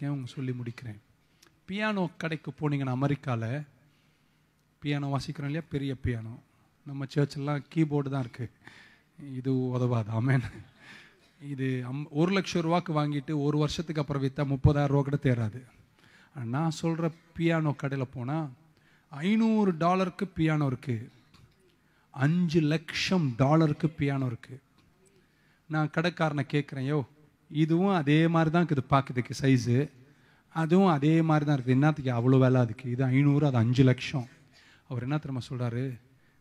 இருக்கேன், சொல்லி முடிக்கிறேன். பியானோ கடைக்கு போனீங்கன்னா அமெரிக்காவில் பியானோ வாசிக்கிறோம் இல்லையா, பெரிய பியானோ. நம்ம சர்ச்செல்லாம் கீபோர்டு தான் இருக்குது. இது உதவாது. ஆமென். இது 1,00,000 ரூபாய்க்கு வாங்கிட்டு 1 வருஷத்துக்கு அப்புறம் விற்றா 30,000 ரூபா கூட தேராது. நான் சொல்கிற பியானோ கடையில் போனால் $500 பியானோ இருக்குது, $5,00,000 பியானோ இருக்குது. நான் கடைக்காரனை கேட்குறேன், யோ இதுவும் அதே மாதிரி தான் இருக்குது பார்க்குறதுக்கு சைஸு, அதுவும் அதே மாதிரி தான் இருக்குது, என்னத்துக்கு அவ்வளோ வேலை அதுக்கு? இது 500, அது 5,00,000. அவர் என்ன தெரியுமா சொல்கிறாரு,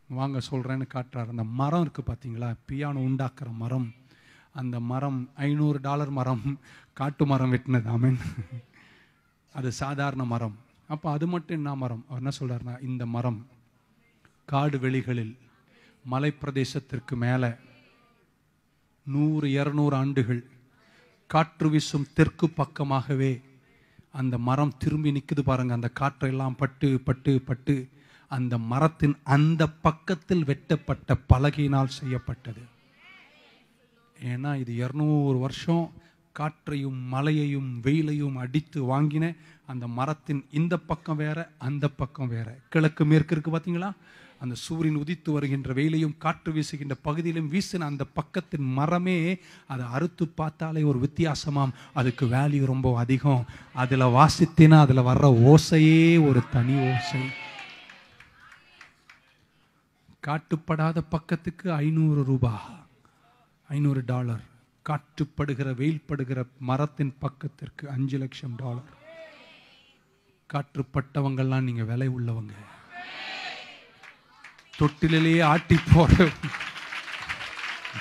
வாங்க சொல்கிறேன்னு காட்டுறாரு. அந்த மரம் இருக்குது பார்த்தீங்களா, பியானோ உண்டாக்குற மரம், அந்த மரம் $500 மரம், காட்டு மரம் வெட்டினது. ஆமென். அது சாதாரண மரம். அப்போ அது மட்டும் என்ன மரம்? அவர் என்ன சொல்கிறாருன்னா, இந்த மரம் காடு வெளிகளில் மலை பிரதேசத்திற்கு மேலே 100-200 ஆண்டுகள் காற்று வீசும் தெற்கு பக்கமாகவே அந்த மரம் திரும்பி நிற்குது பாருங்க. அந்த காற்றையெல்லாம் பட்டு பட்டு பட்டு அந்த மரத்தின் அந்த பக்கத்தில் வெட்டப்பட்ட பலகையினால் செய்யப்பட்டது. ஏன்னா இது 200 வருஷம் காற்றையும் மலையையும் வெயிலையும் அடித்து வாங்கின அந்த மரத்தின் இந்த பக்கம் வேற, அந்த பக்கம் வேற. கிழக்கு மேற்கு இருக்கு பார்த்தீங்களா, அந்த சூரியன் உதித்து வருகின்ற வெயிலையும் காற்று வீசுகின்ற பகுதியிலும் வீசின அந்த பக்கத்தின் மரமே, அதை அறுத்து பார்த்தாலே ஒரு வித்தியாசமாம். அதுக்கு வேல்யூ ரொம்ப அதிகம். அதில் வாசித்தினா அதில் வர்ற ஓசையே ஒரு தனி ஓசை. காட்டுப்படாத பக்கத்துக்கு $500, $500. காற்றுப்படுகிற வெயில்படுகிற மரத்தின் பக்கத்திற்கு $5,00,000. காற்றுப்பட்டவங்கெல்லாம் நீங்க விலை உள்ளவங்க. தொட்டிலேயே ஆட்டி போற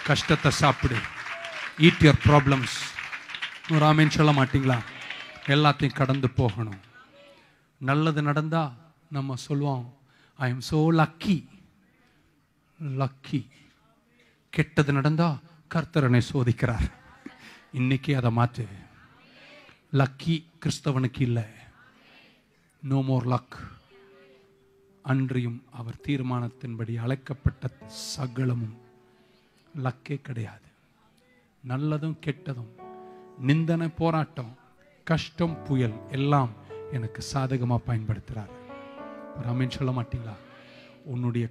கஷ்டத்தை சாப்பிடு. Eat your problems. ஒரு ஆமேன் சொல்ல மாட்டீங்களா? எல்லாத்தையும் கடந்து போகணும். நல்லது நடந்தா நம்ம சொல்லுவோம், I am so lucky. Lucky. கெட்டது நடந்தா கர்த்தரனை சோதிக்கிறார். இன்னைக்கு அதை மாற்று. லக்கி கிறிஸ்தவனுக்கு இல்லை. No more luck. அன்றியும் அவர் தீர்மானத்தின்படி அழைக்கப்பட்ட சகலமும் லக்கே கிடையாது. நல்லதும் கெட்டதும், நிந்தனை, போராட்டம், கஷ்டம், புயல் எல்லாம் எனக்கு சாதகமாக பயன்படுத்துகிறார். ஒரு ஆமென் சொல்ல மாட்டீங்களா? உன்னுடைய